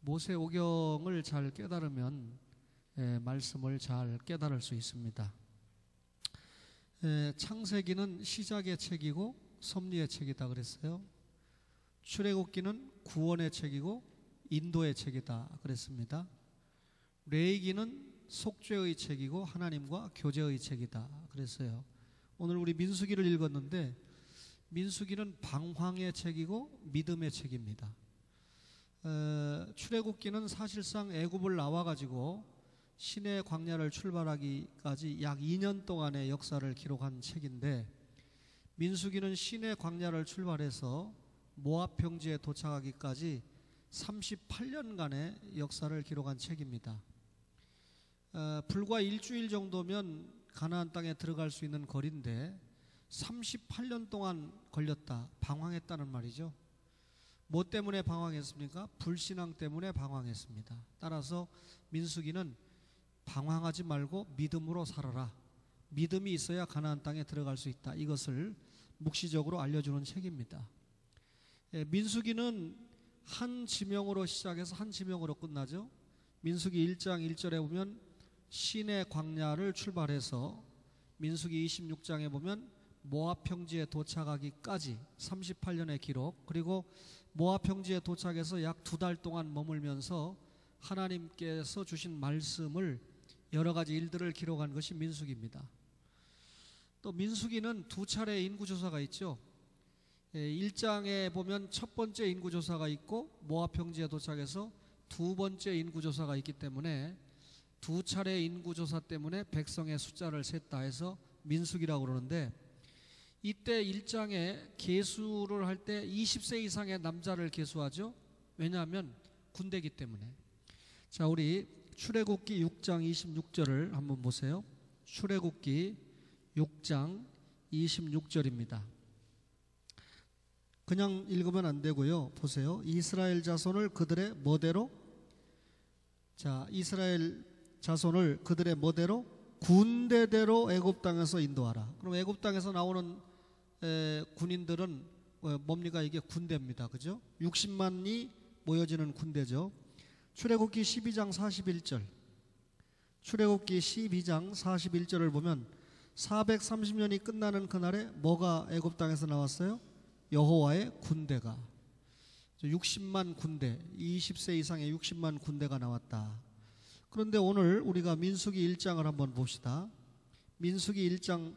모세오경을 잘 깨달으면 말씀을 잘 깨달을 수 있습니다. 창세기는 시작의 책이고 섭리의 책이다 그랬어요. 출애굽기는 구원의 책이고 인도의 책이다 그랬습니다. 레위기는 속죄의 책이고 하나님과 교제의 책이다 그랬어요. 오늘 우리 민수기를 읽었는데 민수기는 방황의 책이고 믿음의 책입니다. 출애굽기는 사실상 애굽을 나와가지고 시내 광야를 출발하기까지 약 2년 동안의 역사를 기록한 책인데, 민수기는 시내 광야를 출발해서 모압 평지에 도착하기까지 38년간의 역사를 기록한 책입니다. 불과 일주일 정도면 가나안 땅에 들어갈 수 있는 거리인데 38년 동안 걸렸다, 방황했다는 말이죠. 뭐 때문에 방황했습니까? 불신앙 때문에 방황했습니다. 따라서 민수기는 방황하지 말고 믿음으로 살아라, 믿음이 있어야 가나안 땅에 들어갈 수 있다, 이것을 묵시적으로 알려주는 책입니다. 민수기는 한 지명으로 시작해서 한 지명으로 끝나죠. 민수기 1장 1절에 보면 시내 광야를 출발해서 민수기 26장에 보면 모압 평지에 도착하기까지 38년의 기록, 그리고 모압 평지에 도착해서 약 2달 동안 머물면서 하나님께서 주신 말씀을 여러 가지 일들을 기록한 것이 민수기입니다. 또 민수기는 2차례 인구조사가 있죠. 1장에 보면 첫 번째 인구조사가 있고 모압 평지에 도착해서 2번째 인구조사가 있기 때문에 2차례 인구조사 때문에 백성의 숫자를 셌다 해서 민수기라고 그러는데, 이때 1장에 계수를 할 때 20세 이상의 남자를 계수하죠. 왜냐하면 군대이기 때문에. 자, 우리 출애굽기 6장 26절을 한번 보세요. 출애굽기 6장 26절입니다. 그냥 읽으면 안 되고요. 보세요. 이스라엘 자손을 그들의 뭐대로, 자, 이스라엘 자손을 그들의 뭐대로, 군대대로 애굽 땅에서 인도하라. 그럼 애굽 땅에서 나오는 군인들은 뭡니까? 이게 군대입니다. 그죠? 60만이 모여지는 군대죠. 출애굽기 12장 41절, 출애굽기 12장 41절을 보면 430년이 끝나는 그날에 뭐가 애굽 땅에서 나왔어요? 여호와의 군대가, 60만 군대, 20세 이상의 60만 군대가 나왔다. 그런데 오늘 우리가 민수기 1장을 한번 봅시다. 민수기 1장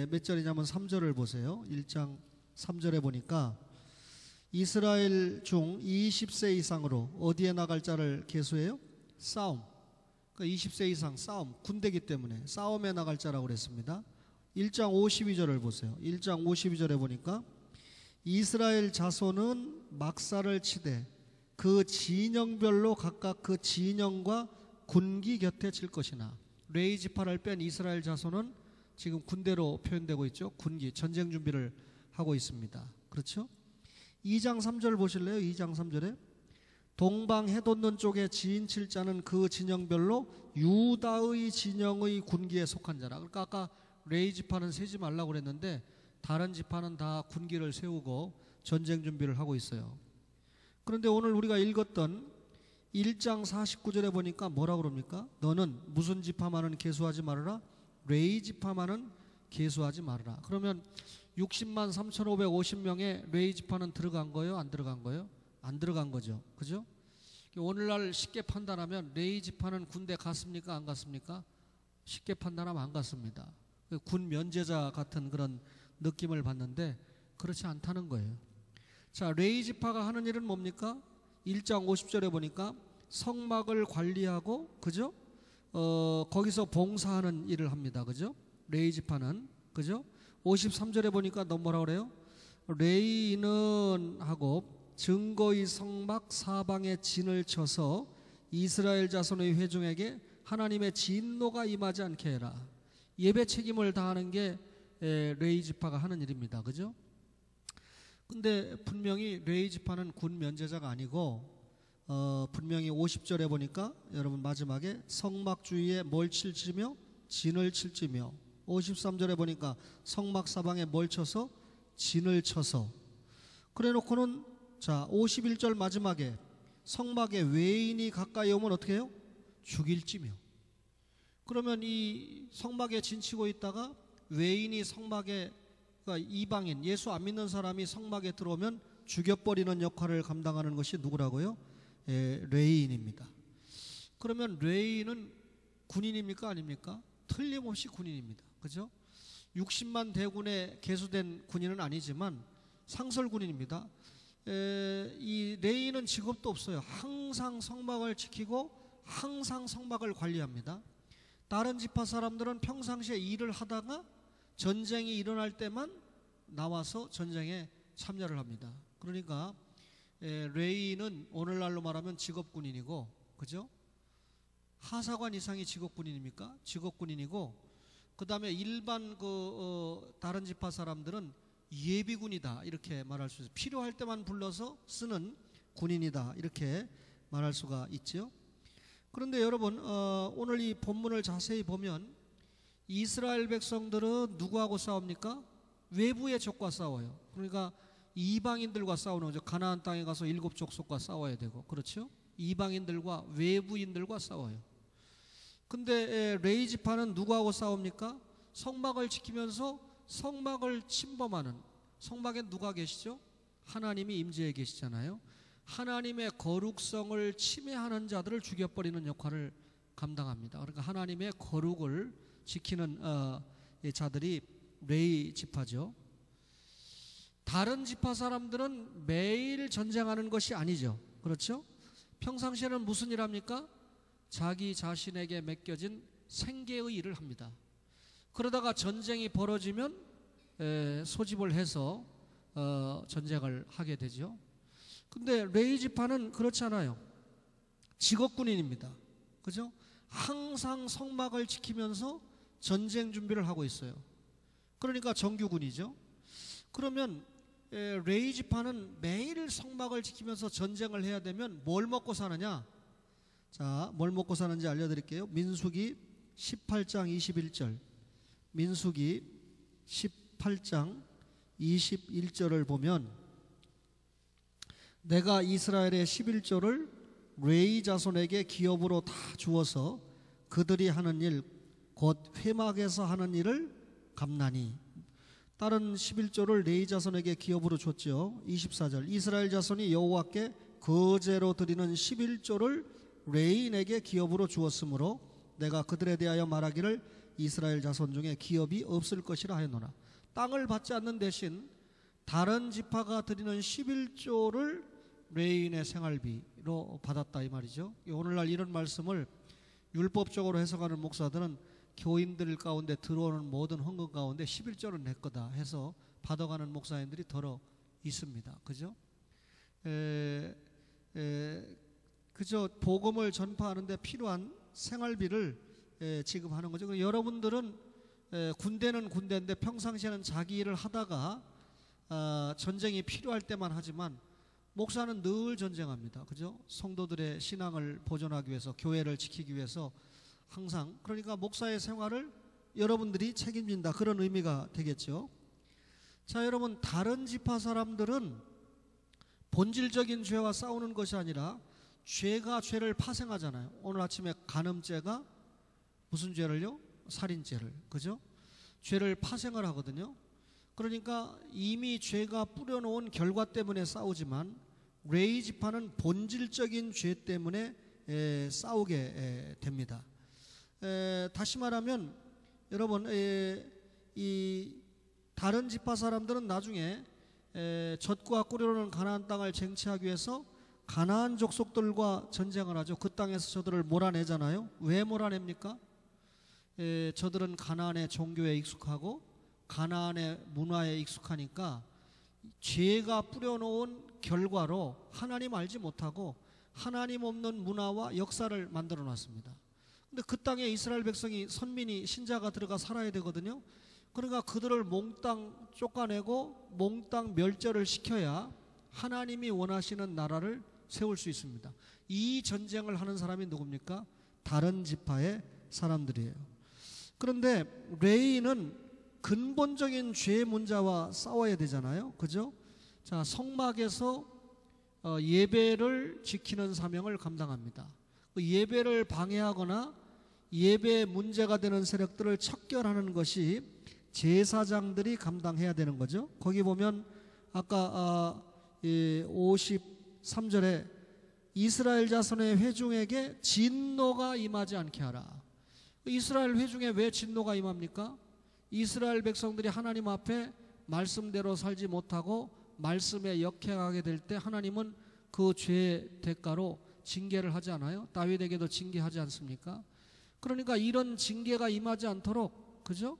몇 절이냐면 3절을 보세요. 1장 3절에 보니까 이스라엘 중 20세 이상으로 어디에 나갈 자를 계수해요? 싸움. 그러니까 20세 이상 싸움, 군대이기 때문에 싸움에 나갈 자라고 그랬습니다. 1장 52절을 보세요. 1장 52절에 보니까 이스라엘 자손은 막사를 치되 그 진영별로 각각 그 진영과 군기 곁에 칠 것이나, 레위 지파를 뺀 이스라엘 자손은 지금 군대로 표현되고 있죠. 군기, 전쟁 준비를 하고 있습니다. 그렇죠? 2장 3절 보실래요? 2장 3절에 동방 해돋는 쪽에 지인 칠 자는 그 진영별로 유다의 진영의 군기에 속한 자라. 그러니까 아까 레위 지파는 세지 말라고 그랬는데 다른 지파는 다 군기를 세우고 전쟁 준비를 하고 있어요. 그런데 오늘 우리가 읽었던 1장 49절에 보니까 뭐라고 그럽니까? 너는 무슨 지파만은 계수하지 말아라, 레위 지파만은 계수하지 말아라. 그러면 60만 3,550명의 레위 지파는 들어간 거예요? 안 들어간 거예요? 안 들어간 거죠. 그죠? 오늘날 쉽게 판단하면 레위 지파는 군대 갔습니까? 안 갔습니까? 쉽게 판단하면 안 갔습니다. 군 면제자 같은 그런 느낌을 받는데 그렇지 않다는 거예요. 자, 레위 지파가 하는 일은 뭡니까? 1장 50절에 보니까 성막을 관리하고, 그죠? 거기서 봉사하는 일을 합니다. 그죠? 레위 지파는, 그죠? 53절에 보니까 너 뭐라 그래요? 레위는 하고 증거의 성막 사방에 진을 쳐서 이스라엘 자손의 회중에게 하나님의 진노가 임하지 않게 해라. 예배 책임을 다하는 게 레위 지파가 하는 일입니다. 그죠? 근데 분명히 레위 지파는 군 면제자가 아니고 분명히 50절에 보니까 여러분 마지막에 성막 주위에 뭘 칠지며 진을 칠지며, 53절에 보니까 성막 사방에 뭘 쳐서 진을 쳐서, 그래 놓고는 자 51절 마지막에 성막에 외인이 가까이 오면 어떻게 해요? 죽일지며. 그러면 이 성막에 진치고 있다가 외인이 성막에, 그러니까 이방인, 예수 안 믿는 사람이 성막에 들어오면 죽여버리는 역할을 감당하는 것이 누구라고요? 레위인입니다. 그러면 레위인은 군인입니까? 아닙니까? 틀림없이 군인입니다. 그죠? 60만 대군에 계수된 군인은 아니지만 상설 군인입니다. 이 레위인은 직업도 없어요. 항상 성막을 지키고 항상 성막을 관리합니다. 다른 지파 사람들은 평상시에 일을 하다가 전쟁이 일어날 때만 나와서 전쟁에 참여를 합니다. 그러니까 레위인은 오늘날로 말하면 직업군인이고, 그죠? 하사관 이상이 직업군인입니까? 직업군인이고, 그 다음에 일반 다른 지파 사람들은 예비군이다 이렇게 말할 수 있어요. 필요할 때만 불러서 쓰는 군인이다 이렇게 말할 수가 있죠. 그런데 여러분, 오늘 이 본문을 자세히 보면 이스라엘 백성들은 누구하고 싸웁니까? 외부의 적과 싸워요. 그러니까 이방인들과 싸우는 거죠. 가나안 땅에 가서 7족속과 싸워야 되고, 그렇죠? 이방인들과 외부인들과 싸워요. 근데 레위 지파는 누구하고 싸웁니까? 성막을 지키면서 성막을 침범하는, 성막에 누가 계시죠? 하나님이 임재해 계시잖아요. 하나님의 거룩성을 침해하는 자들을 죽여버리는 역할을 감당합니다. 그러니까 하나님의 거룩을 지키는 자들이 레위 지파죠. 다른 지파 사람들은 매일 전쟁하는 것이 아니죠. 그렇죠? 평상시에는 무슨 일 합니까? 자기 자신에게 맡겨진 생계의 일을 합니다. 그러다가 전쟁이 벌어지면 소집을 해서 전쟁을 하게 되죠. 근데 레위 지파는 그렇지 않아요. 직업군인입니다. 그죠? 항상 성막을 지키면서 전쟁 준비를 하고 있어요. 그러니까 정규군이죠. 그러면 레위 지파는 매일 성막을 지키면서 전쟁을 해야 되면 뭘 먹고 사느냐? 자, 뭘 먹고 사는지 알려드릴게요. 민수기 18장 21절. 민수기 18장 21절을 보면, 내가 이스라엘의 11조를 레위 자손에게 기업으로 다 주어서 그들이 하는 일, 곧 회막에서 하는 일을 갚나니. 다른 11조를 레위 자손에게 기업으로 줬죠. 24절. 이스라엘 자손이 여호와께 거제로 드리는 11조를 레위인에게 기업으로 주었으므로 내가 그들에 대하여 말하기를 이스라엘 자손 중에 기업이 없을 것이라 하였노라. 땅을 받지 않는 대신 다른 지파가 드리는 11조를 레위인의 생활비로 받았다 이 말이죠. 오늘날 이런 말씀을 율법적으로 해석하는 목사들은 교인들 가운데 들어오는 모든 헌금 가운데 11조는 내 거다 해서 받아가는 목사님들이 더러 있습니다. 그죠? 그저 복음을 전파하는데 필요한 생활비를 지급하는 거죠. 여러분들은 군대는 군대인데 평상시에는 자기 일을 하다가 전쟁이 필요할 때만 하지만 목사는 늘 전쟁합니다. 그죠? 성도들의 신앙을 보존하기 위해서, 교회를 지키기 위해서 항상, 그러니까 목사의 생활을 여러분들이 책임진다, 그런 의미가 되겠죠. 자, 여러분, 다른 지파 사람들은 본질적인 죄와 싸우는 것이 아니라 죄가 죄를 파생하잖아요. 오늘 아침에 간음죄가 무슨 죄를요? 살인죄를, 그죠? 죄를 파생을 하거든요. 그러니까 이미 죄가 뿌려놓은 결과 때문에 싸우지만 레위 지파는 본질적인 죄 때문에 싸우게 됩니다. 다시 말하면 여러분, 이 다른 지파 사람들은 나중에 젖과 꿀이 가나안 땅을 쟁취하기 위해서 가나안 족속들과 전쟁을 하죠. 그 땅에서 저들을 몰아내잖아요. 왜 몰아냅니까? 저들은 가나안의 종교에 익숙하고 가나안의 문화에 익숙하니까 죄가 뿌려놓은 결과로 하나님 알지 못하고 하나님 없는 문화와 역사를 만들어 놨습니다. 근데 그 땅에 이스라엘 백성이, 선민이, 신자가 들어가 살아야 되거든요. 그러니까 그들을 몽땅 쫓아내고 몽땅 멸절을 시켜야 하나님이 원하시는 나라를 세울 수 있습니다. 이 전쟁을 하는 사람이 누굽니까? 다른 지파의 사람들이에요. 그런데 레위인은 근본적인 죄 문제와 싸워야 되잖아요. 그죠? 자, 성막에서 예배를 지키는 사명을 감당합니다. 그 예배를 방해하거나 예배에 문제가 되는 세력들을 척결하는 것이 제사장들이 감당해야 되는 거죠. 거기 보면 아까 53절에 이스라엘 자손의 회중에게 진노가 임하지 않게 하라. 이스라엘 회중에 왜 진노가 임합니까? 이스라엘 백성들이 하나님 앞에 말씀대로 살지 못하고 말씀에 역행하게 될 때 하나님은 그 죄의 대가로 징계를 하지 않아요? 다윗에게도 징계하지 않습니까? 그러니까 이런 징계가 임하지 않도록, 그죠?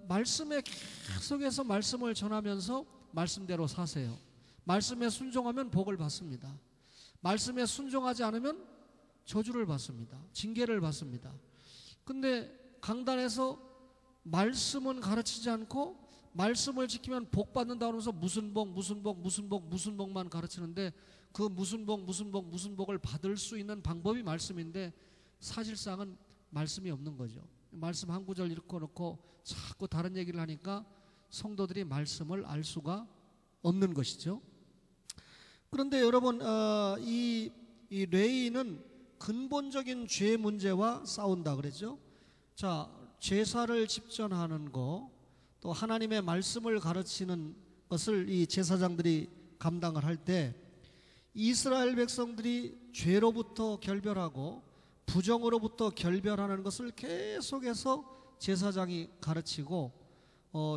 말씀에 계속해서 말씀을 전하면서 말씀대로 사세요. 말씀에 순종하면 복을 받습니다. 말씀에 순종하지 않으면 저주를 받습니다. 징계를 받습니다. 근데 강단에서 말씀은 가르치지 않고 말씀을 지키면 복 받는다 그러면서 무슨 복만 가르치는데 그 무슨 복을 받을 수 있는 방법이 말씀인데 사실상은 말씀이 없는 거죠. 말씀 한 구절 읽어놓고 자꾸 다른 얘기를 하니까 성도들이 말씀을 알 수가 없는 것이죠. 그런데 여러분, 이 레위는 근본적인 죄 문제와 싸운다 그랬죠. 자, 제사를 집전하는 거, 또 하나님의 말씀을 가르치는 것을 이 제사장들이 감당을 할 때 이스라엘 백성들이 죄로부터 결별하고 부정으로부터 결별하는 것을 계속해서 제사장이 가르치고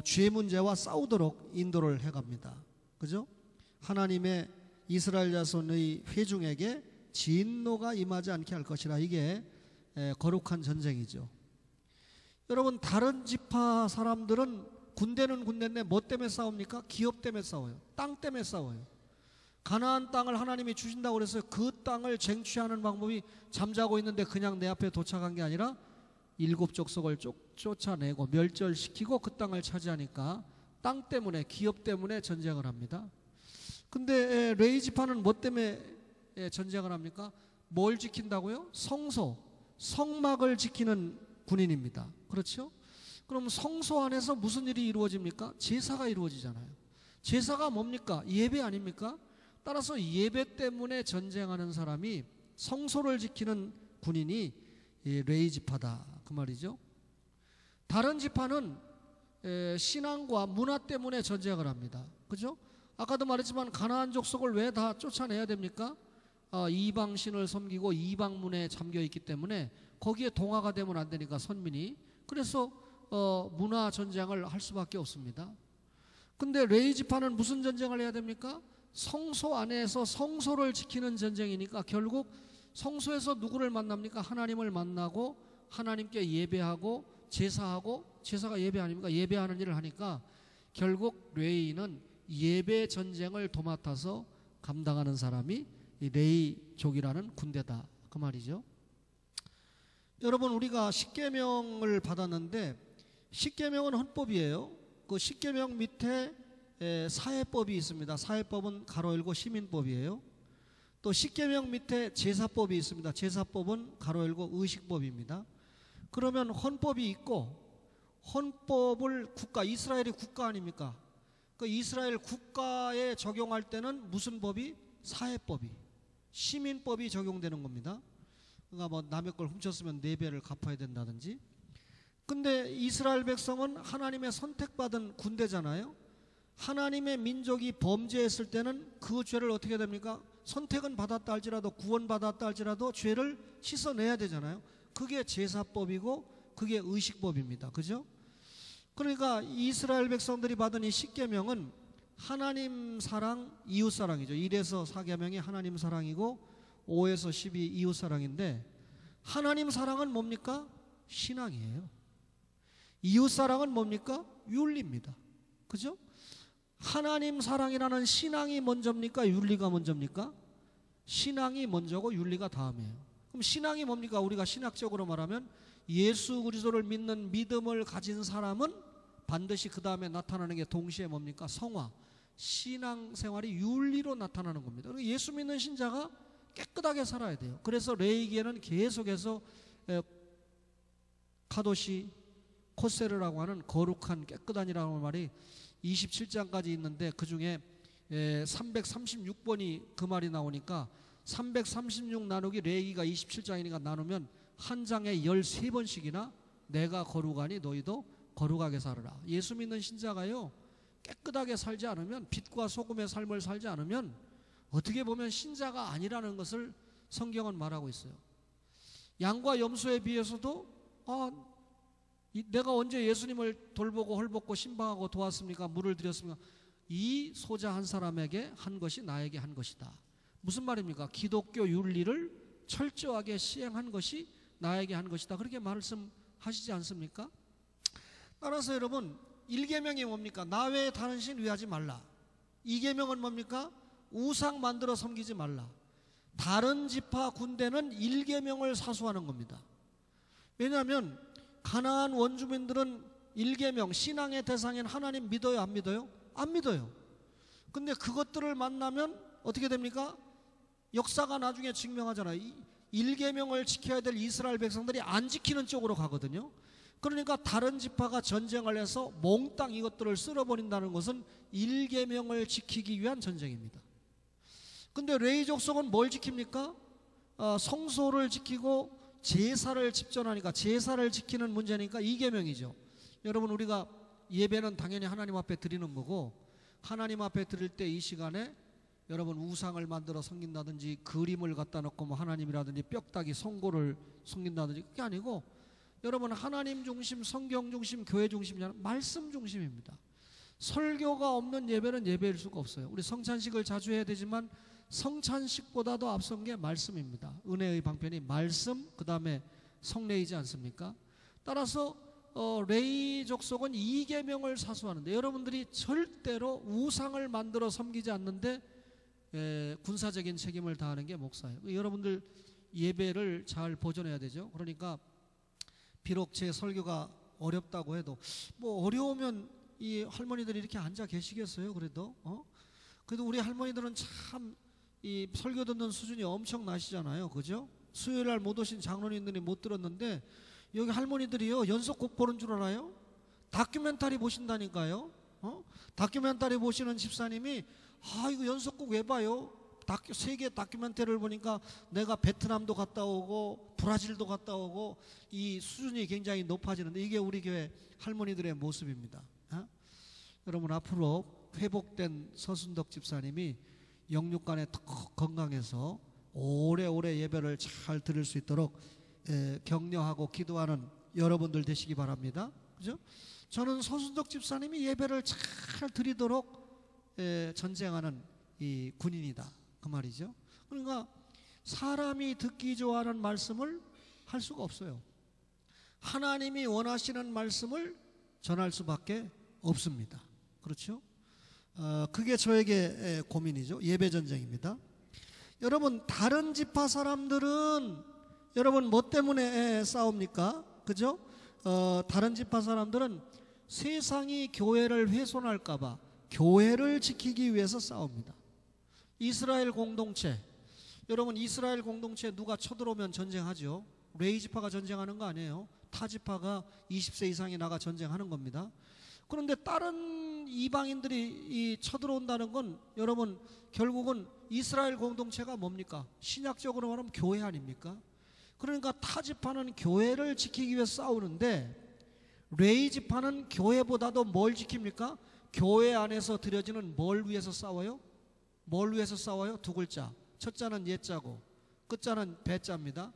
죄 문제와 싸우도록 인도를 해갑니다. 그죠? 하나님의 이스라엘 자손의 회중에게 진노가 임하지 않게 할 것이라. 이게 거룩한 전쟁이죠. 여러분, 다른 지파 사람들은 군대는 군대인데 뭐 때문에 싸웁니까? 기업 때문에 싸워요. 땅 때문에 싸워요. 가나안 땅을 하나님이 주신다고 그래서 그 땅을 쟁취하는 방법이 잠자고 있는데 그냥 내 앞에 도착한 게 아니라 7 족속을 쫓아내고 멸절시키고 그 땅을 차지하니까 땅 때문에, 기업 때문에 전쟁을 합니다. 근데 레위 지파는 뭐 때문에 전쟁을 합니까? 뭘 지킨다고요? 성소, 성막을 지키는 군인입니다. 그렇죠? 그럼 성소 안에서 무슨 일이 이루어집니까? 제사가 이루어지잖아요. 제사가 뭡니까? 예배 아닙니까? 따라서 예배 때문에 전쟁하는 사람이 성소를 지키는 군인이 레위 지파다, 그 말이죠. 다른 지파는 신앙과 문화 때문에 전쟁을 합니다. 그죠? 아까도 말했지만 가나안 족속을 왜 다 쫓아내야 됩니까? 이방신을 섬기고 이방문에 잠겨있기 때문에 거기에 동화가 되면 안 되니까 선민이. 그래서 문화 전쟁을 할 수밖에 없습니다. 근데 레위 지파는 무슨 전쟁을 해야 됩니까? 성소 안에서 성소를 지키는 전쟁이니까 결국 성소에서 누구를 만납니까? 하나님을 만나고 하나님께 예배하고 제사하고, 제사가 예배 아닙니까? 예배하는 일을 하니까 결국 레위는 예배 전쟁을 도맡아서 감당하는 사람이 이 레위족이라는 군대다, 그 말이죠. 여러분, 우리가 십계명을 받았는데 십계명은 헌법이에요. 그 십계명 밑에 사회법이 있습니다. 사회법은 가로 열고 시민법이에요. 또 십계명 밑에 제사법이 있습니다. 제사법은 가로 열고 의식법입니다. 그러면 헌법이 있고, 헌법을 이스라엘이 국가 아닙니까? 그 이스라엘 국가에 적용할 때는 무슨 법이? 사회법이, 시민법이 적용되는 겁니다. 그러니까 뭐 남의 걸 훔쳤으면 4배를 갚아야 된다든지. 근데 이스라엘 백성은 하나님의 선택받은 군대잖아요. 하나님의 민족이 범죄했을 때는 그 죄를 어떻게 됩니까? 선택은 받았다 할지라도, 구원받았다 할지라도 죄를 씻어내야 되잖아요. 그게 제사법이고 그게 의식법입니다. 그죠? 그러니까 이스라엘 백성들이 받은 이 십계명은 하나님 사랑, 이웃 사랑이죠. 1에서 4계명이 하나님 사랑이고 5에서 12 이웃 사랑인데, 하나님 사랑은 뭡니까? 신앙이에요. 이웃 사랑은 뭡니까? 윤리입니다. 그죠? 하나님 사랑이라는 신앙이 먼저입니까? 윤리가 먼저입니까? 신앙이 먼저고 윤리가 다음이에요. 그럼 신앙이 뭡니까? 우리가 신학적으로 말하면 예수 그리스도를 믿는 믿음을 가진 사람은 반드시 그 다음에 나타나는 게 동시에 뭡니까? 성화, 신앙생활이 윤리로 나타나는 겁니다. 예수 믿는 신자가 깨끗하게 살아야 돼요. 그래서 레위기에는 계속해서 카도시, 코세르라고 하는 거룩한 깨끗한이라는 말이 27장까지 있는데 그 중에 336번이 그 말이 나오니까 336 나누기 레위기가 27장이니까 나누면 한 장에 13번씩이나 내가 거룩하니 너희도 거룩하게 살아라. 예수 믿는 신자가요, 깨끗하게 살지 않으면, 빛과 소금의 삶을 살지 않으면 어떻게 보면 신자가 아니라는 것을 성경은 말하고 있어요. 양과 염소에 비해서도 내가 언제 예수님을 돌보고 헐벗고 신방하고 도왔습니까? 물을 드렸습니까? 이 소자 한 사람에게 한 것이 나에게 한 것이다. 무슨 말입니까? 기독교 윤리를 철저하게 시행한 것이 나에게 한 것이다. 그렇게 말씀하시지 않습니까? 따라서 여러분, 1계명이 뭡니까? 나 외에 다른 신 위하지 말라. 2계명은 뭡니까? 우상 만들어 섬기지 말라. 다른 지파 군대는 1계명을 사수하는 겁니다. 왜냐하면 가나안 원주민들은 1계명, 신앙의 대상인 하나님 믿어요, 안 믿어요? 안 믿어요. 근데 그것들을 만나면 어떻게 됩니까? 역사가 나중에 증명하잖아요. 1계명을 지켜야 될 이스라엘 백성들이 안 지키는 쪽으로 가거든요. 그러니까 다른 지파가 전쟁을 해서 몽땅 이것들을 쓸어버린다는 것은 1계명을 지키기 위한 전쟁입니다. 근데 레위 족속은 뭘 지킵니까? 성소를 지키고 제사를 집전하니까, 제사를 지키는 문제니까 2계명이죠. 여러분, 우리가 예배는 당연히 하나님 앞에 드리는 거고, 하나님 앞에 드릴 때 이 시간에 여러분 우상을 만들어 섬긴다든지 그림을 갖다 놓고 뭐 하나님이라든지 뼈다귀 송골을 섬긴다든지, 그게 아니고 여러분 하나님 중심, 성경 중심, 교회 중심이 아니라 말씀 중심입니다. 설교가 없는 예배는 예배일 수가 없어요. 우리 성찬식을 자주 해야 되지만 성찬식보다도 앞선 게 말씀입니다. 은혜의 방편이 말씀, 그 다음에 성례이지 않습니까? 따라서 레위 족속은 2계명을 사수하는데, 여러분들이 절대로 우상을 만들어 섬기지 않는데 군사적인 책임을 다하는 게 목사예요. 여러분들 예배를 잘 보존해야 되죠. 그러니까 비록 제 설교가 어렵다고 해도, 뭐 어려우면 이 할머니들이 이렇게 앉아 계시겠어요? 그래도 그래도 우리 할머니들은 참 이 설교 듣는 수준이 엄청나시잖아요, 그죠? 수요일날 못 오신 장로님들이 못 들었는데, 여기 할머니들이요 연속곡 보는 줄 알아요? 다큐멘터리 보신다니까요. 다큐멘터리 보시는 집사님이 이거 연속곡 왜 봐요? 세계 다큐멘터리를 보니까 내가 베트남도 갔다 오고 브라질도 갔다 오고 이 수준이 굉장히 높아지는데, 이게 우리 교회 할머니들의 모습입니다. 여러분, 앞으로 회복된 서순덕 집사님이 영육간에 건강해서 오래오래 예배를 잘 드릴 수 있도록 격려하고 기도하는 여러분들 되시기 바랍니다. 그죠? 저는 서순덕 집사님이 예배를 잘 드리도록 전쟁하는 이 군인이다, 그 말이죠. 그러니까 사람이 듣기 좋아하는 말씀을 할 수가 없어요. 하나님이 원하시는 말씀을 전할 수밖에 없습니다. 그렇죠? 그게 저에게 고민이죠. 예배 전쟁입니다. 여러분, 다른 지파 사람들은 여러분 뭐 때문에 싸웁니까? 그죠? 다른 지파 사람들은 세상이 교회를 훼손할까봐 교회를 지키기 위해서 싸웁니다. 이스라엘 공동체, 여러분 이스라엘 공동체 누가 쳐들어오면 전쟁하죠. 레위 지파가 전쟁하는 거 아니에요. 타 지파가 20세 이상이 나가 전쟁하는 겁니다. 그런데 다른 이방인들이 쳐들어온다는 건 여러분 결국은 이스라엘 공동체가 뭡니까? 신약적으로 말하면 교회 아닙니까? 그러니까 타 지파는 교회를 지키기 위해서 싸우는데, 레위 지파는 교회보다도 뭘 지킵니까? 교회 안에서 드려지는 뭘 위해서 싸워요? 뭘 위해서 싸워요? 두 글자. 첫 자는 예자고 끝자는 배자입니다.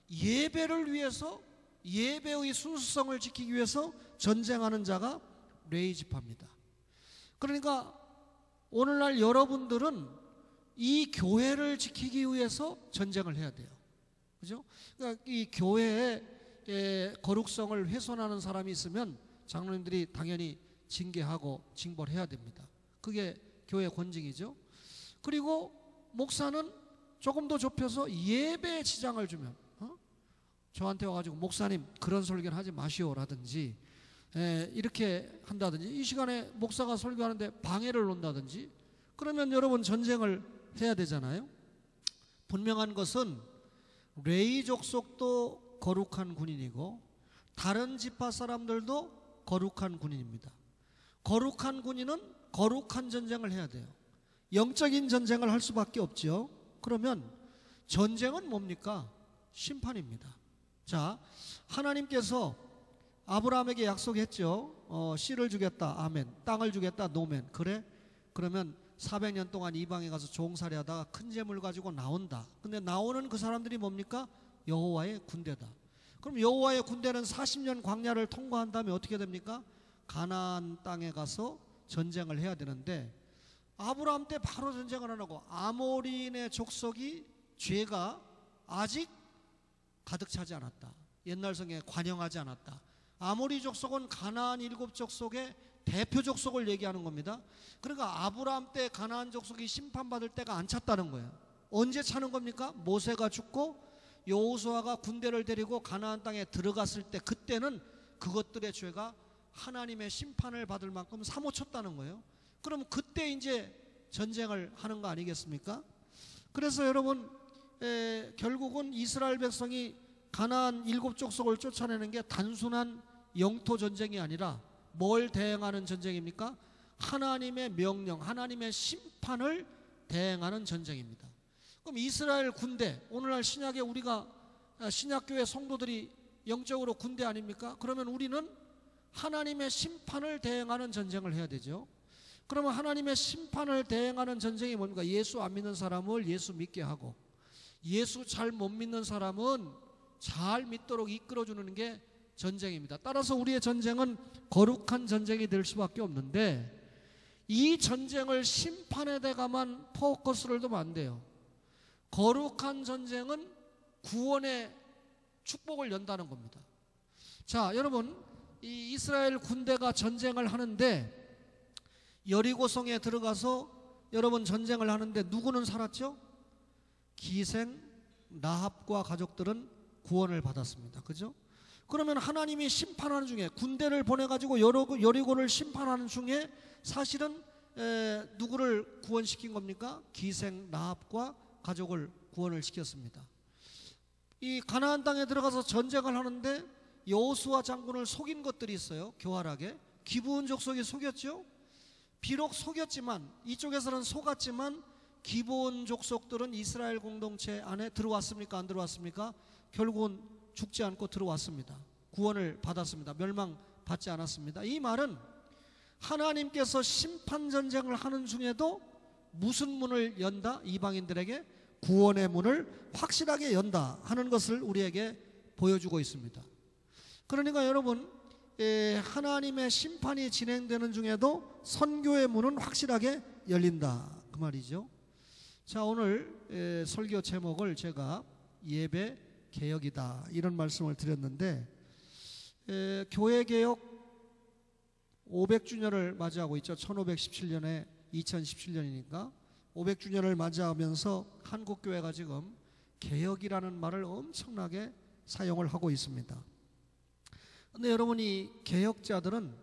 예배를 위해서, 예배의 순수성을 지키기 위해서 전쟁하는 자가 레위 지파입니다. 그러니까 오늘날 여러분들은 이 교회를 지키기 위해서 전쟁을 해야 돼요. 그죠? 그러니까 이 교회의 거룩성을 훼손하는 사람이 있으면 장로님들이 당연히 징계하고 징벌해야 됩니다. 그게 교회 권징이죠. 그리고 목사는 조금 더 좁혀서 예배에 지장을 주면 저한테 와가지고 목사님 그런 설교는 하지 마시오라든지 이렇게 한다든지, 이 시간에 목사가 설교하는데 방해를 놓는다든지, 그러면 여러분 전쟁을 해야 되잖아요. 분명한 것은 레위 족속도 거룩한 군인이고 다른 지파 사람들도 거룩한 군인입니다. 거룩한 군인은 거룩한 전쟁을 해야 돼요. 영적인 전쟁을 할 수밖에 없죠. 그러면 전쟁은 뭡니까? 심판입니다. 자, 하나님께서 아브라함에게 약속했죠. 씨를 주겠다. 아멘. 땅을 주겠다. 노멘. 그래? 그러면 400년 동안 이방에 가서 종살이 하다가 큰 재물 가지고 나온다. 근데 나오는 그 사람들이 뭡니까? 여호와의 군대다. 그럼 여호와의 군대는 40년 광야를 통과한 다음에 어떻게 됩니까? 가나안 땅에 가서 전쟁을 해야 되는데, 아브라함 때 바로 전쟁을 안 하고 아모리인의 족속이 죄가 아직 가득 차지 않았다. 옛날 성경에 관영하지 않았다. 아모리 족속은 가나안 7족속의 대표 족속을 얘기하는 겁니다. 그러니까 아브라함 때 가나안 족속이 심판받을 때가 안 찼다는 거예요. 언제 차는 겁니까? 모세가 죽고 여호수아가 군대를 데리고 가나안 땅에 들어갔을 때, 그때는 그것들의 죄가 하나님의 심판을 받을 만큼 사모쳤다는 거예요. 그럼 그때 이제 전쟁을 하는 거 아니겠습니까? 그래서 여러분, 결국은 이스라엘 백성이 가나안 7족속을 쫓아내는 게 단순한 영토 전쟁이 아니라 뭘 대행하는 전쟁입니까? 하나님의 명령, 하나님의 심판을 대행하는 전쟁입니다. 그럼 이스라엘 군대, 오늘날 신약에 우리가 신약교회 성도들이 영적으로 군대 아닙니까? 그러면 우리는 하나님의 심판을 대행하는 전쟁을 해야 되죠. 그러면 하나님의 심판을 대행하는 전쟁이 뭡니까? 예수 안 믿는 사람을 예수 믿게 하고, 예수 잘 못 믿는 사람은 잘 믿도록 이끌어주는 게 전쟁입니다. 따라서 우리의 전쟁은 거룩한 전쟁이 될 수밖에 없는데, 이 전쟁을 심판에 대가만 포커스를 두면 안 돼요. 거룩한 전쟁은 구원의 축복을 연다는 겁니다. 자, 여러분, 이 이스라엘 군대가 전쟁을 하는데, 여리고성에 들어가서 여러분 전쟁을 하는데 누구는 살았죠? 기생 라합과 가족들은 구원을 받았습니다. 그죠? 그러면 하나님이 심판하는 중에, 군대를 보내가지고 여리고를 심판하는 중에 사실은 누구를 구원시킨 겁니까? 기생 라합과 가족을 구원을 시켰습니다. 이 가나안 땅에 들어가서 전쟁을 하는데 여호수아 장군을 속인 것들이 있어요. 교활하게 기브온 족속이 속였죠. 비록 속였지만, 이쪽에서는 속았지만 기브온 족속들은 이스라엘 공동체 안에 들어왔습니까? 안 들어왔습니까? 결국은 죽지 않고 들어왔습니다. 구원을 받았습니다. 멸망받지 않았습니다. 이 말은 하나님께서 심판 전쟁을 하는 중에도 무슨 문을 연다? 이방인들에게 구원의 문을 확실하게 연다 하는 것을 우리에게 보여주고 있습니다. 그러니까 여러분, 하나님의 심판이 진행되는 중에도 선교의 문은 확실하게 열린다, 그 말이죠. 자, 오늘 설교 제목을 제가 예배 개혁이다 이런 말씀을 드렸는데, 교회 개혁 500주년을 맞이하고 있죠. 1517년에 2017년이니까 500주년을 맞이하면서 한국교회가 지금 개혁이라는 말을 엄청나게 사용을 하고 있습니다. 근데 여러분이 개혁자들은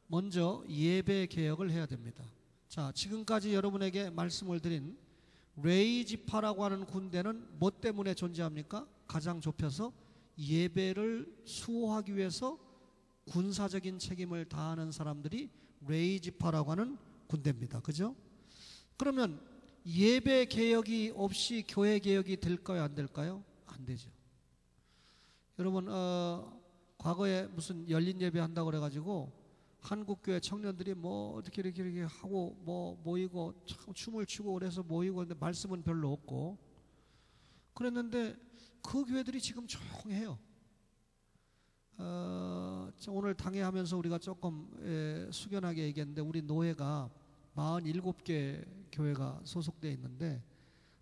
먼저 예배 개혁을 해야 됩니다. 자, 지금까지 여러분에게 말씀을 드린 레이지파라고 하는 군대는 뭐 때문에 존재합니까? 가장 좁혀서 예배를 수호하기 위해서 군사적인 책임을 다하는 사람들이 레이지파라고 하는 군대입니다. 그죠? 그러면 예배 개혁이 없이 교회 개혁이 될까요? 안 될까요? 안 되죠. 여러분, 과거에 무슨 열린 예배 한다고 그래가지고 한국교회 청년들이 뭐 어떻게 이렇게 하고 뭐 모이고 참 춤을 추고 그래서 모이고, 근데 말씀은 별로 없고 그랬는데 그 교회들이 지금 조용해요. 오늘 당회하면서 우리가 조금 숙연하게 얘기했는데, 우리 노회가 47개 교회가 소속되어 있는데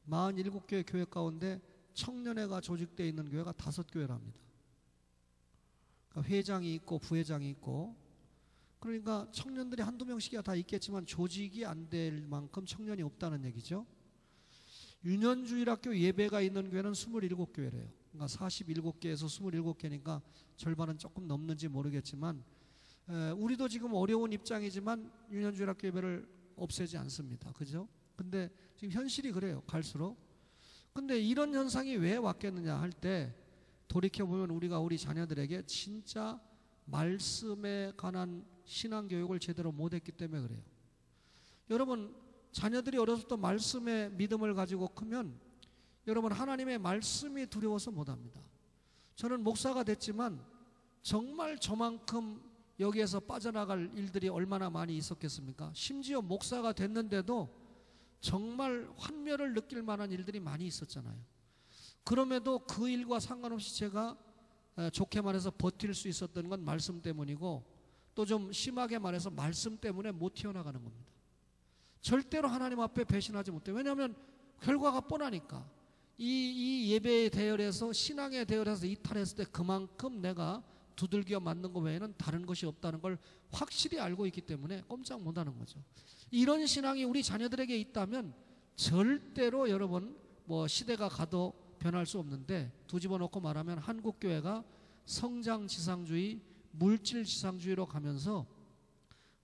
47개 교회 가운데 청년회가 조직되어 있는 교회가 5교회랍니다. 그러니까 회장이 있고 부회장이 있고, 그러니까 청년들이 한두 명씩이야 다 있겠지만 조직이 안 될 만큼 청년이 없다는 얘기죠. 유년주일학교 예배가 있는 교회는 27교회래요. 그러니까 47개에서 27개니까 절반은 조금 넘는지 모르겠지만, 우리도 지금 어려운 입장이지만 유년주일학교 예배를 없애지 않습니다. 그죠? 근데 지금 현실이 그래요. 갈수록. 근데 이런 현상이 왜 왔겠느냐 할 때 돌이켜보면 우리가 우리 자녀들에게 진짜 말씀에 관한 신앙교육을 제대로 못했기 때문에 그래요. 여러분, 자녀들이 어려서부터 말씀의 믿음을 가지고 크면 여러분 하나님의 말씀이 두려워서 못합니다. 저는 목사가 됐지만 정말 저만큼 여기에서 빠져나갈 일들이 얼마나 많이 있었겠습니까? 심지어 목사가 됐는데도 정말 환멸을 느낄 만한 일들이 많이 있었잖아요. 그럼에도 그 일과 상관없이 제가 좋게 말해서 버틸 수 있었던 건 말씀 때문이고, 또 좀 심하게 말해서 말씀 때문에 못 튀어나가는 겁니다. 절대로 하나님 앞에 배신하지 못해요. 왜냐하면 결과가 뻔하니까. 이 예배의 대열에서, 신앙의 대열에서 이탈했을 때 그만큼 내가 두들겨 맞는 것 외에는 다른 것이 없다는 걸 확실히 알고 있기 때문에 꼼짝 못하는 거죠. 이런 신앙이 우리 자녀들에게 있다면 절대로 여러분 뭐 시대가 가도 변할 수 없는데, 뒤집어 놓고 말하면 한국 교회가 성장지상주의, 물질지상주의로 가면서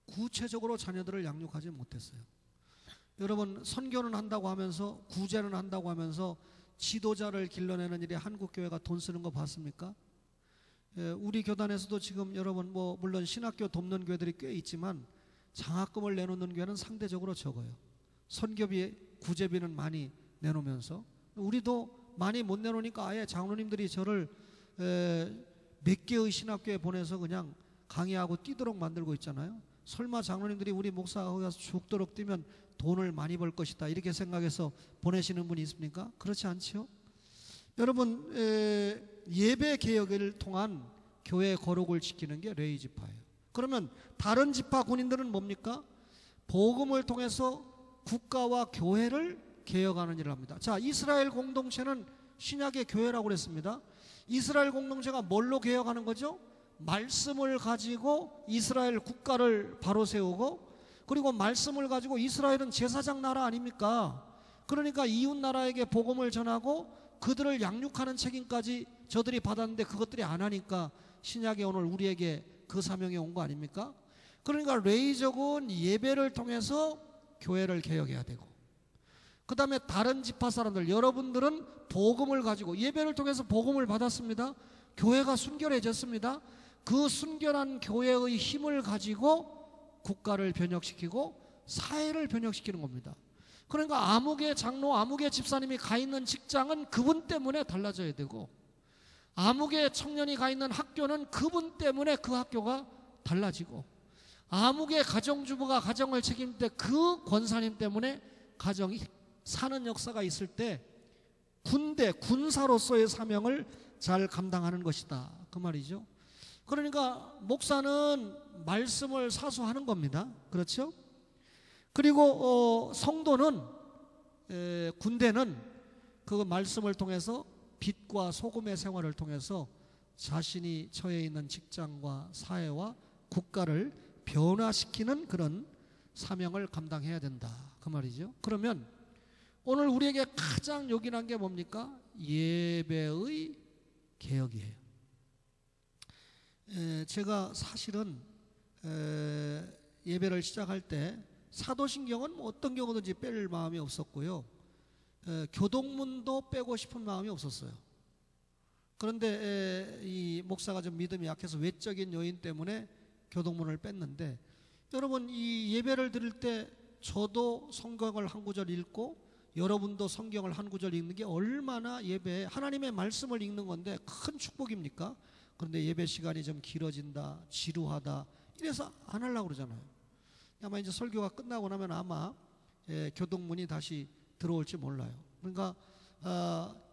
구체적으로 자녀들을 양육하지 못했어요. 여러분 선교는 한다고 하면서, 구제는 한다고 하면서 지도자를 길러내는 일에 한국 교회가 돈 쓰는 거 봤습니까? 우리 교단에서도 지금 여러분 뭐 물론 신학교 돕는 교회들이 꽤 있지만 장학금을 내놓는 교회는 상대적으로 적어요. 선교비, 구제비는 많이 내놓으면서 우리도 많이 못 내놓으니까 아예 장로님들이 저를 몇 개의 신학교에 보내서 그냥 강의하고 뛰도록 만들고 있잖아요. 설마 장로님들이 우리 목사가 거기 가서 죽도록 뛰면 돈을 많이 벌 것이다 이렇게 생각해서 보내시는 분이 있습니까? 그렇지 않지요? 여러분 예배 개혁을 통한 교회 거룩을 지키는 게 레위 지파예요. 그러면 다른 지파 군인들은 뭡니까? 복음을 통해서 국가와 교회를 개혁하는 일을 합니다. 자, 이스라엘 공동체는 신약의 교회라고 그랬습니다. 이스라엘 공동체가 뭘로 개혁하는 거죠? 말씀을 가지고 이스라엘 국가를 바로 세우고, 그리고 말씀을 가지고 이스라엘은 제사장 나라 아닙니까? 그러니까 이웃 나라에게 복음을 전하고 그들을 양육하는 책임까지 저들이 받았는데 그것들이 안 하니까 신약에 오늘 우리에게 그 사명이 온 거 아닙니까? 그러니까 레위적은 예배를 통해서 교회를 개혁해야 되고, 그 다음에 다른 지파 사람들, 여러분들은 복음을 가지고 예배를 통해서 복음을 받았습니다. 교회가 순결해졌습니다. 그 순결한 교회의 힘을 가지고 국가를 변혁시키고 사회를 변혁시키는 겁니다. 그러니까 아무개 장로, 아무개 집사님이 가 있는 직장은 그분 때문에 달라져야 되고, 아무개 청년이 가 있는 학교는 그분 때문에 그 학교가 달라지고, 아무개 가정주부가 가정을 책임질 때 그 권사님 때문에 가정이 사는 역사가 있을 때 군사로서의 사명을 잘 감당하는 것이다 그 말이죠. 그러니까 목사는 말씀을 사수하는 겁니다. 그렇죠? 그리고 성도는, 군대는 그 말씀을 통해서 빛과 소금의 생활을 통해서 자신이 처해 있는 직장과 사회와 국가를 변화시키는 그런 사명을 감당해야 된다 그 말이죠. 그러면 오늘 우리에게 가장 요긴한 게 뭡니까? 예배의 개혁이에요. 제가 사실은 예배를 시작할 때 사도신경은 뭐 어떤 경우든지 뺄 마음이 없었고요. 교동문도 빼고 싶은 마음이 없었어요. 그런데 이 목사가 좀 믿음이 약해서 외적인 요인 때문에 교동문을 뺐는데, 여러분 이 예배를 드릴 때 저도 성경을 한 구절 읽고 여러분도 성경을 한 구절 읽는 게 얼마나 예배에 하나님의 말씀을 읽는 건데 큰 축복입니까? 그런데 예배 시간이 좀 길어진다, 지루하다 이래서 안 하려고 그러잖아요. 아마 이제 설교가 끝나고 나면 아마 교동문이 다시 들어올지 몰라요. 그러니까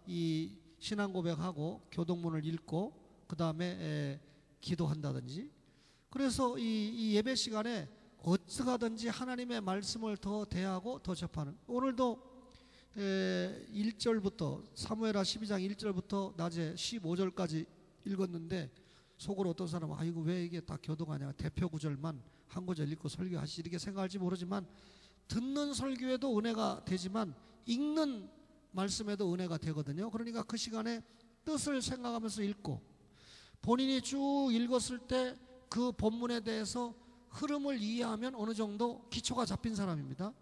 이 신앙 고백하고 교동문을 읽고 그 다음에 기도한다든지, 그래서 이 예배 시간에 어떻게든지 하나님의 말씀을 더 대하고 더 접하는, 오늘도 1절부터 사무엘하 12장 1절부터 낮에 15절까지 읽었는데 속으로 어떤 사람은 아이고 왜 이게 다 교동하냐, 대표 구절만 한 구절 읽고 설교하시 이렇게 생각할지 모르지만, 듣는 설교에도 은혜가 되지만 읽는 말씀에도 은혜가 되거든요. 그러니까 그 시간에 뜻을 생각하면서 읽고, 본인이 쭉 읽었을 때 그 본문에 대해서 흐름을 이해하면 어느 정도 기초가 잡힌 사람입니다.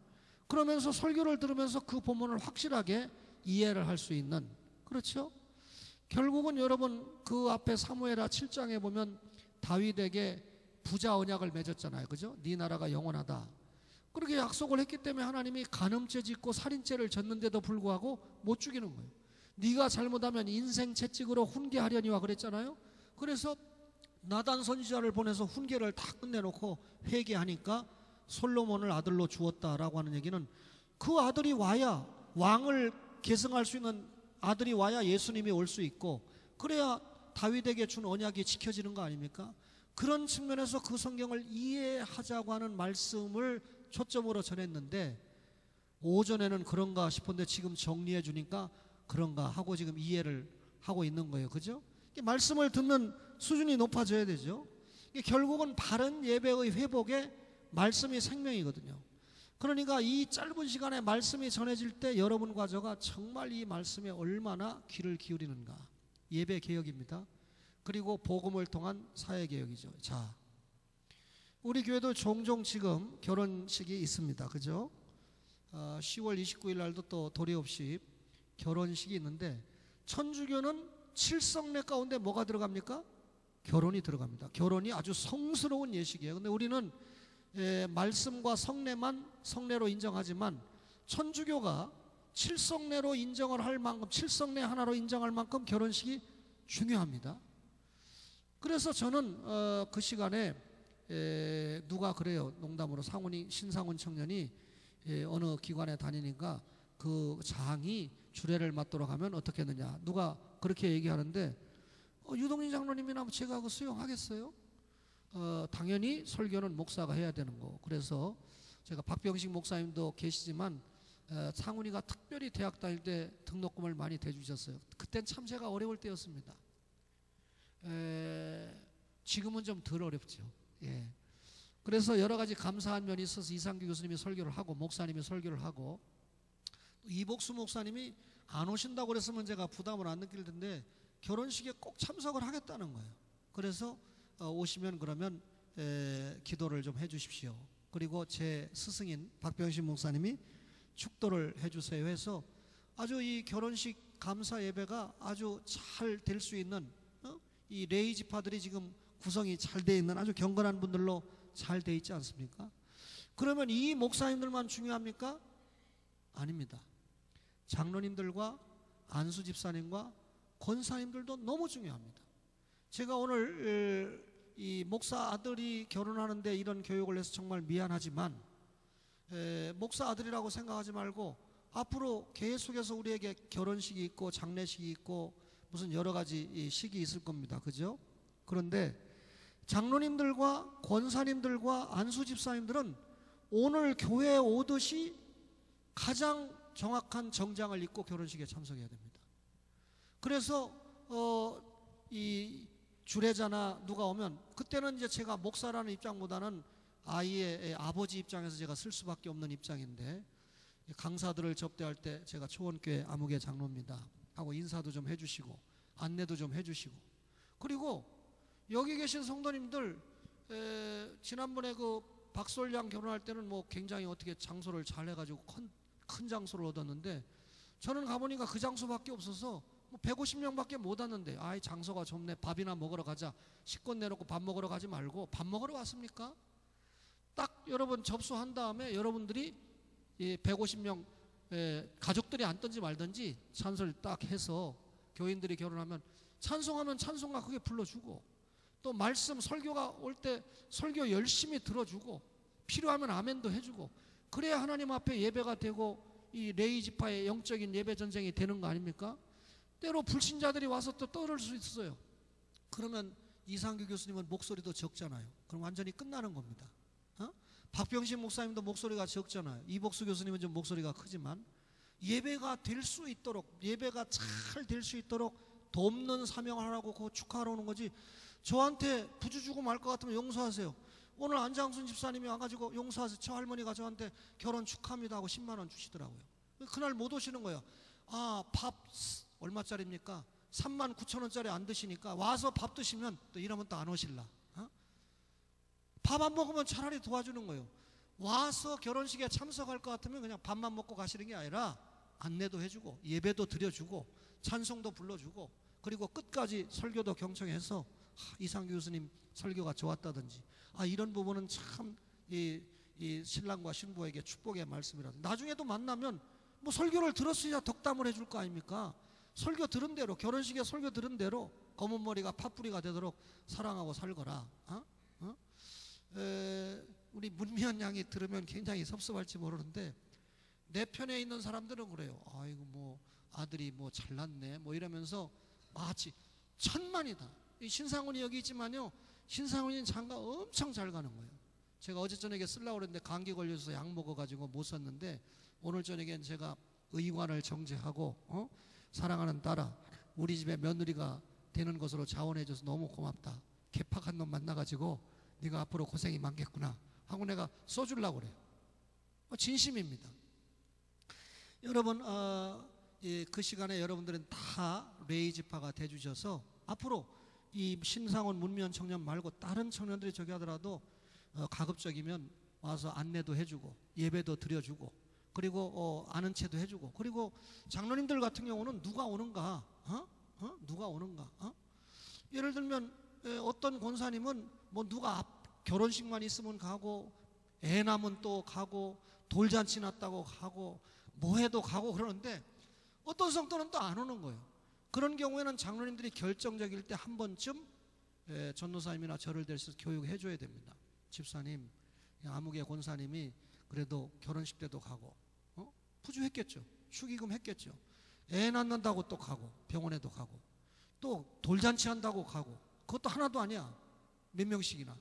그러면서 설교를 들으면서 그 본문을 확실하게 이해를 할 수 있는, 그렇죠? 결국은 여러분 그 앞에 사무엘하 7장에 보면 다윗에게 부자 언약을 맺었잖아요. 그죠? 네 나라가 영원하다. 그렇게 약속을 했기 때문에 하나님이 간음죄 짓고 살인죄를 졌는데도 불구하고 못 죽이는 거예요. 네가 잘못하면 인생 채찍으로 훈계하려니와 그랬잖아요. 그래서 나단 선지자를 보내서 훈계를 다 끝내놓고 회개하니까 솔로몬을 아들로 주었다라고 하는 얘기는 그 아들이 와야 왕을 계승할 수 있는 아들이 와야 예수님이 올 수 있고 그래야 다윗에게 준 언약이 지켜지는 거 아닙니까? 그런 측면에서 그 성경을 이해하자고 하는 말씀을 초점으로 전했는데 오전에는 그런가 싶은데 지금 정리해 주니까 그런가 하고 지금 이해를 하고 있는 거예요. 그죠? 말씀을 듣는 수준이 높아져야 되죠. 결국은 바른 예배의 회복에 말씀이 생명이거든요. 그러니까 이 짧은 시간에 말씀이 전해질 때 여러분과 저가 정말 이 말씀에 얼마나 귀를 기울이는가. 예배 개혁입니다. 그리고 복음을 통한 사회 개혁이죠. 자, 우리 교회도 종종 지금 결혼식이 있습니다. 그죠? 10월 29일 날도 또 도리 없이 결혼식이 있는데 천주교는 칠성례 가운데 뭐가 들어갑니까? 결혼이 들어갑니다. 결혼이 아주 성스러운 예식이에요. 근데 우리는 말씀과 성례만 성례로 인정하지만 천주교가 칠성례로 인정을 할 만큼 칠성례 하나로 인정할 만큼 결혼식이 중요합니다. 그래서 저는 그 시간에 누가 그래요. 농담으로 신상훈 청년이 어느 기관에 다니니까 그 장이 주례를 맡도록 하면 어떻게 했느냐. 누가 그렇게 얘기하는데 유동진 장로님이나 제가 그 수용하겠어요? 당연히 설교는 목사가 해야 되는 거. 그래서 제가 박병식 목사님도 계시지만 상훈이가 특별히 대학 다닐 때 등록금을 많이 대주셨어요. 그땐 참 제가 어려울 때였습니다. 지금은 좀 덜 어렵죠. 예. 그래서 여러 가지 감사한 면이 있어서 이상규 교수님이 설교를 하고 목사님이 설교를 하고 이복수 목사님이 안 오신다고 그랬으면 제가 부담을 안 느낄 텐데 결혼식에 꼭 참석을 하겠다는 거예요. 그래서 오시면 그러면 기도를 좀 해주십시오. 그리고 제 스승인 박병신 목사님이 축도를 해주세요 해서 아주 이 결혼식 감사 예배가 아주 잘 될 수 있는 이 레이 지파들이 지금 구성이 잘 돼 있는 아주 경건한 분들로 잘 돼 있지 않습니까? 그러면 이 목사님들만 중요합니까? 아닙니다. 장로님들과 안수 집사님과 권사님들도 너무 중요합니다. 제가 오늘 이 목사 아들이 결혼하는데 이런 교육을 해서 정말 미안하지만 목사 아들이라고 생각하지 말고 앞으로 계속해서 우리에게 결혼식이 있고 장례식이 있고 무슨 여러 가지 식이 있을 겁니다. 그죠? 그런데 장로님들과 권사님들과 안수 집사님들은 오늘 교회에 오듯이 가장 정확한 정장을 입고 결혼식에 참석해야 됩니다. 그래서 이 주례자나 누가 오면 그때는 이제 제가 목사라는 입장보다는 아이의 아버지 입장에서 제가 쓸 수밖에 없는 입장인데 강사들을 접대할 때 제가 초원교회 아무개 장로입니다 하고 인사도 좀 해주시고 안내도 좀 해주시고 그리고 여기 계신 성도님들 지난번에 그 박솔양 결혼할 때는 뭐 굉장히 어떻게 장소를 잘 해가지고 큰 장소를 얻었는데 저는 가보니까 그 장소밖에 없어서 뭐 150명밖에 못 왔는데 아이 장소가 좁네 밥이나 먹으러 가자 식권 내놓고 밥 먹으러 가지 말고 밥 먹으러 왔습니까? 딱 여러분 접수한 다음에 여러분들이 150명 가족들이 앉든지 말든지 찬송을 딱 해서 교인들이 결혼하면 찬송하면 찬송가 크게 불러주고 또 말씀 설교가 올 때 설교 열심히 들어주고 필요하면 아멘도 해주고 그래야 하나님 앞에 예배가 되고 이 레이 지파의 영적인 예배 전쟁이 되는 거 아닙니까? 때로 불신자들이 와서 또 떠들 수 있어요. 그러면 이상규 교수님은 목소리도 적잖아요. 그럼 완전히 끝나는 겁니다. 박병신 목사님도 목소리가 적잖아요. 이복수 교수님은 좀 목소리가 크지만 예배가 될 수 있도록 예배가 잘 될 수 있도록 돕는 사명을 하라고 그거 축하하러 오는 거지. 저한테 부주 주고 말 것 같으면 용서하세요. 오늘 안장순 집사님이 와가지고 용서하세요. 저 할머니가 저한테 결혼 축하합니다 하고 10만 원 주시더라고요. 그날 못 오시는 거예요. 아, 밥 얼마짜리입니까? 3만 9천 원짜리 안 드시니까 와서 밥 드시면 또 이러면 또 안 오실라. 밥 안 먹으면 차라리 도와주는 거예요. 와서 결혼식에 참석할 것 같으면 그냥 밥만 먹고 가시는 게 아니라 안내도 해주고 예배도 드려주고 찬송도 불러주고 그리고 끝까지 설교도 경청해서 이상규 교수님 설교가 좋았다든지 이런 부분은 참 이 신랑과 신부에게 축복의 말씀이라도 나중에도 만나면 뭐 설교를 들었으니까 덕담을 해줄 거 아닙니까? 설교 들은 대로 결혼식에 설교 들은 대로 검은 머리가 팥뿌리가 되도록 사랑하고 살거라. 우리 문미연 양이 들으면 굉장히 섭섭할지 모르는데 내 편에 있는 사람들은 그래요. 아이고 뭐 아들이 뭐 잘났네 뭐 이러면서 마치 천만이다. 이 신상훈이 여기 있지만요, 신상훈이는 장가 엄청 잘 가는 거예요. 제가 어제 저녁에 쓰려고 그랬는데 감기 걸려서 약 먹어가지고 못 썼는데 오늘 저녁엔 제가 의관을 정제하고 사랑하는 딸아, 우리 집에 며느리가 되는 것으로 자원해줘서 너무 고맙다. 개팍한 놈 만나가지고 네가 앞으로 고생이 많겠구나 하고 내가 써주려고 그래요. 진심입니다. 여러분 그 시간에 여러분들은 다 레이지파가 돼주셔서 앞으로 이 신상원 문미연 청년 말고 다른 청년들이 저기 하더라도 가급적이면 와서 안내도 해주고 예배도 드려주고 그리고 아는 체도 해주고 그리고 장로님들 같은 경우는 누가 오는가 누가 오는가 예를 들면 어떤 권사님은 뭐 누가 결혼식만 있으면 가고 애 낳으면 또 가고 돌잔치 났다고 가고 뭐 해도 가고 그러는데 어떤 성도는 또 안 오는 거예요. 그런 경우에는 장로님들이 결정적일 때 한 번쯤 전도사님이나 저를 대해서 교육해 줘야 됩니다. 집사님, 아무개 권사님이 그래도 결혼식 때도 가고 푸주했겠죠. 축의금 했겠죠. 애 낳는다고 또 가고 병원에도 가고 또 돌잔치 한다고 가고 그것도 하나도 아니야. 몇 명씩이나.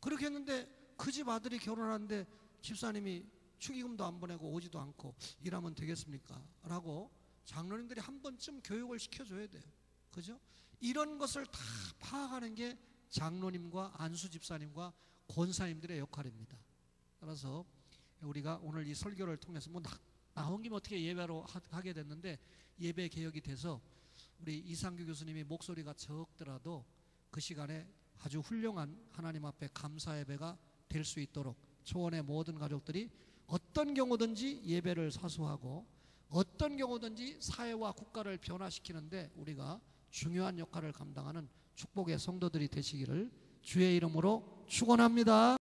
그렇게 했는데 그 집 아들이 결혼하는데 집사님이 축의금도 안 보내고 오지도 않고 일하면 되겠습니까? 라고 장로님들이 한 번쯤 교육을 시켜줘야 돼요. 그죠? 이런 것을 다 파악하는 게 장로님과 안수 집사님과 권사님들의 역할입니다. 따라서 우리가 오늘 이 설교를 통해서 뭐 나온 김에 어떻게 예배로 하게 됐는데 예배 개혁이 돼서 우리 이상규 교수님이 목소리가 적더라도 그 시간에 아주 훌륭한 하나님 앞에 감사 예배가 될 수 있도록 초원의 모든 가족들이 어떤 경우든지 예배를 사수하고 어떤 경우든지 사회와 국가를 변화시키는데 우리가 중요한 역할을 감당하는 축복의 성도들이 되시기를 주의 이름으로 축원합니다.